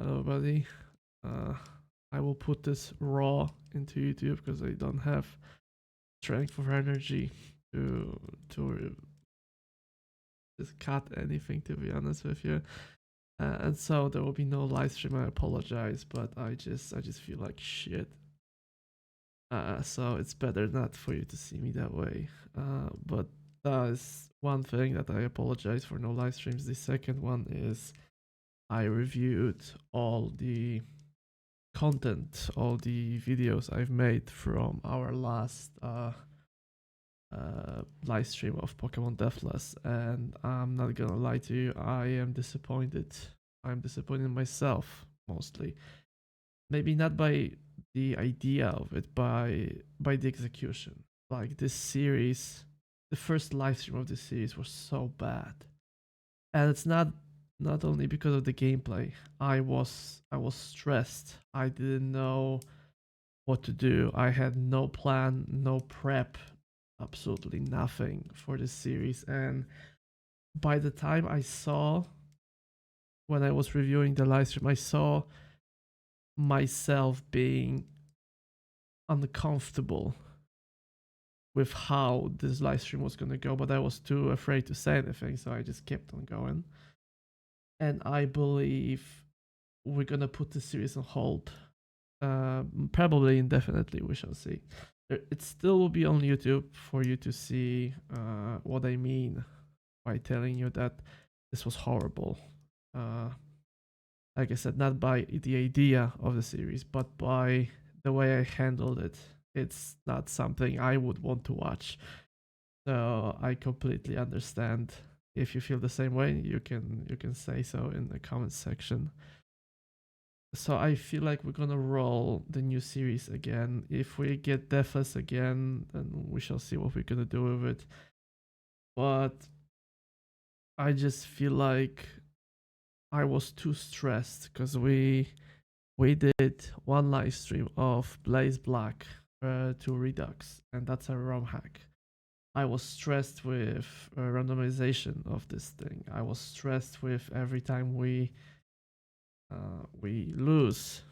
Hello, buddy. Uh, I will put this raw into YouTube because I don't have strength or energy to just cut anything. To be honest with you, and so there will be no live stream. I apologize, but I just feel like shit. So it's better not for you to see me that way. But that is one thing that I apologize for no live streams. The second one is I reviewed all the content, all the videos I've made from our last live stream of Pokemon Deathless, and I'm not gonna lie to you, I am disappointed. I'm disappointed in myself mostly. Maybe not by the idea of it, by the execution. Like this series, the first live stream of this series was so bad, and it's not only because of the gameplay. I was stressed. I didn't know what to do. I had no plan, no prep, absolutely nothing for this series. And by the time I saw, when I was reviewing the live stream, I saw myself being uncomfortable with how this live stream was going to go, but I was too afraid to say anything, so I just kept on going. And I believe we're going to put the series on hold. Probably indefinitely, we shall see. It still will be on YouTube for you to see what I mean by telling you that this was horrible. Like I said, not by the idea of the series, but by the way I handled it. It's not something I would want to watch. So I completely understand. If you feel the same way, you can say so in the comments section. So I feel like we're gonna roll the new series again. If we get Deathless again, then we shall see what we're gonna do with it. But I just feel like I was too stressed because we did one live stream of Blaze Black to Redux, and that's a ROM hack. I was stressed with randomization of this thing. I was stressed with every time we lose,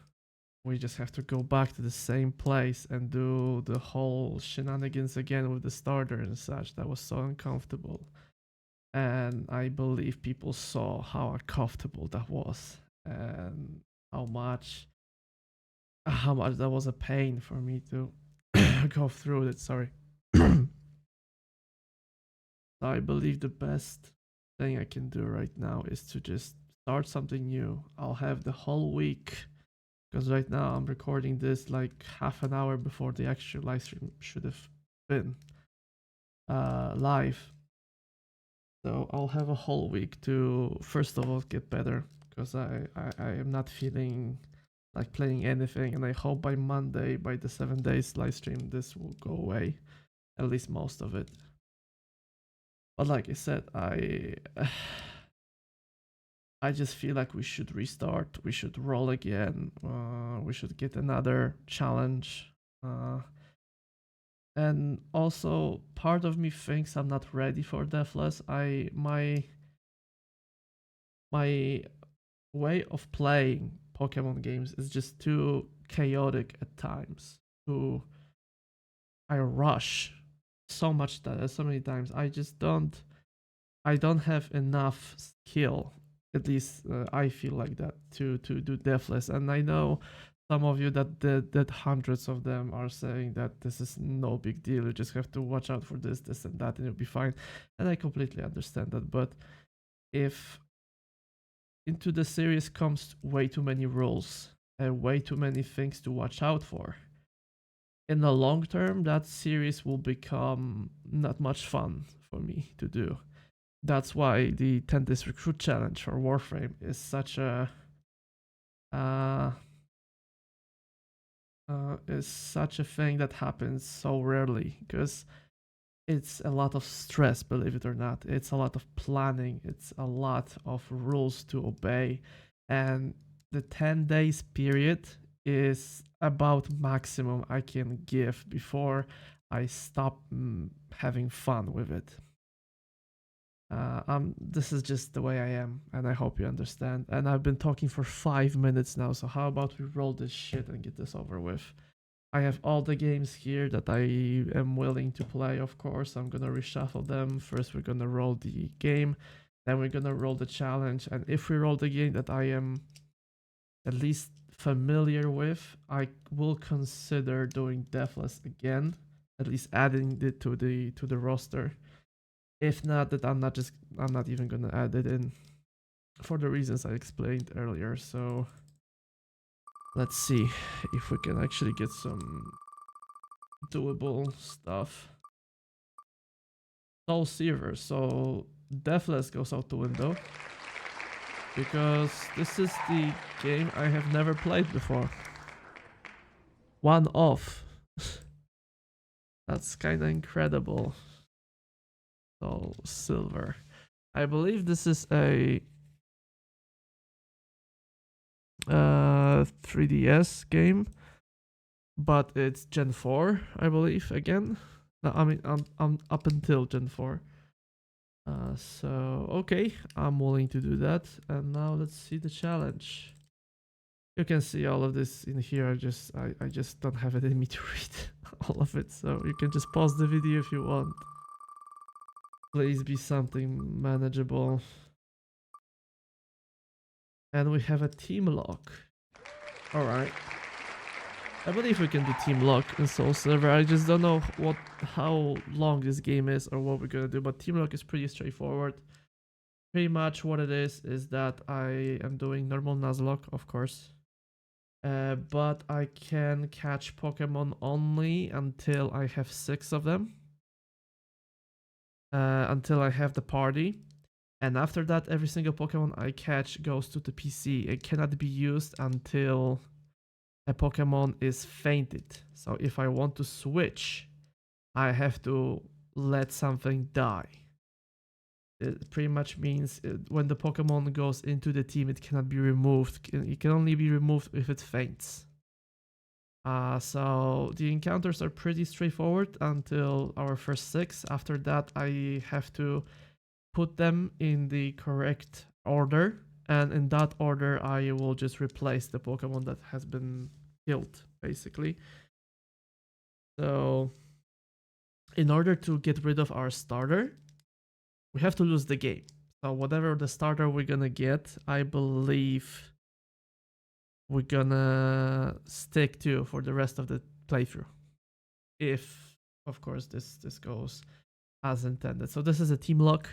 we just have to go back to the same place and do the whole shenanigans again with the starter and such. That was so uncomfortable. And I believe people saw how uncomfortable that was and how much that was a pain for me to go through it. Sorry. I believe the best thing I can do right now is to just start something new. I'll have the whole week because right now I'm recording this like half an hour before the actual live stream should have been live. So I'll have a whole week to first of all get better because I am not feeling like playing anything, and I hope by Monday, by the 7 days live stream, this will go away, at least most of it. But like I said, I just feel like we should restart. We should roll again. We should get another challenge. And also, part of me thinks I'm not ready for Deathless. My way of playing Pokemon games is just too chaotic at times. I rush so much that so many times. I don't have enough skill. At least I feel like that to do Deathless. And I know some of you that hundreds of them are saying that this is no big deal. You just have to watch out for this, and that, and you'll be fine. And I completely understand that. But if into the series comes way too many rules and way too many things to watch out for, in the long term, that series will become not much fun for me to do. That's why the 10 Days Recruit Challenge for Warframe is such a thing that happens so rarely, because it's a lot of stress, believe it or not. It's a lot of planning. It's a lot of rules to obey. And the 10 days period is about maximum I can give before I stop having fun with it. This is just the way I am, and I hope you understand. And I've been talking for 5 minutes now, so how about we roll this shit and get this over with? I have all the games here that I am willing to play, of course. I'm gonna reshuffle them. First, we're gonna roll the game, then we're gonna roll the challenge. And if we roll the game that I am at least familiar with, I will consider doing Deathless again, at least adding it to the roster. If not, that I'm not even gonna add it in for the reasons I explained earlier. So let's see if we can actually get some doable stuff. Soul Silver, so Deathless goes out the window because this is the game I have never played before. One off. That's kind of incredible. Soul Silver. I believe this is a 3DS game, but it's Gen 4, I believe, again. No, I mean, I'm up until Gen 4. So, okay, I'm willing to do that. And now let's see the challenge. You can see all of this in here. I just don't have it in me to read all of it. So you can just pause the video if you want. Please be something manageable. And we have a team lock. Alright. I believe we can do team lock in Soul Silver. I just don't know how long this game is or what we're gonna do, but team lock is pretty straightforward. Pretty much what it is that I am doing normal Nuzlocke, of course. But I can catch Pokemon only until I have 6 of them. Until I have the party. And after that, every single Pokemon I catch goes to the PC. It cannot be used until a Pokemon is fainted. So if I want to switch, I have to let something die. It pretty much means when the Pokemon goes into the team, it cannot be removed. It can only be removed if it faints. So the encounters are pretty straightforward until our first 6. After that, I have to put them in the correct order, and in that order I will just replace the Pokemon that has been killed, basically. So in order to get rid of our starter, we have to lose the game. So whatever the starter we're gonna get, I believe we're gonna stick to for the rest of the playthrough, if of course this goes as intended. So this is a team lock.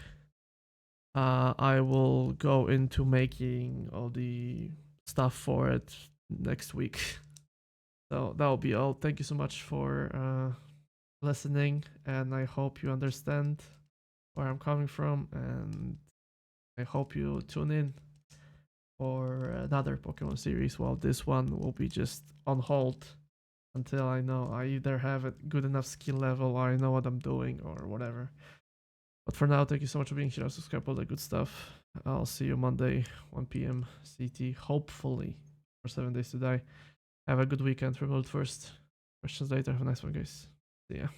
I will go into making all the stuff for it next week. So that will be all. Thank you so much for listening, and I hope you understand where I'm coming from, and I hope you tune in for another Pokemon series, while this one will be just on hold until I know I either have a good enough skill level or I know what I'm doing or whatever. But for now, thank you so much for being here. Subscribe, all the good stuff. I'll see you Monday, 1 p.m. CT, hopefully, for 7 Days to Die. Have a good weekend. Remote first. Questions later. Have a nice one, guys. See ya.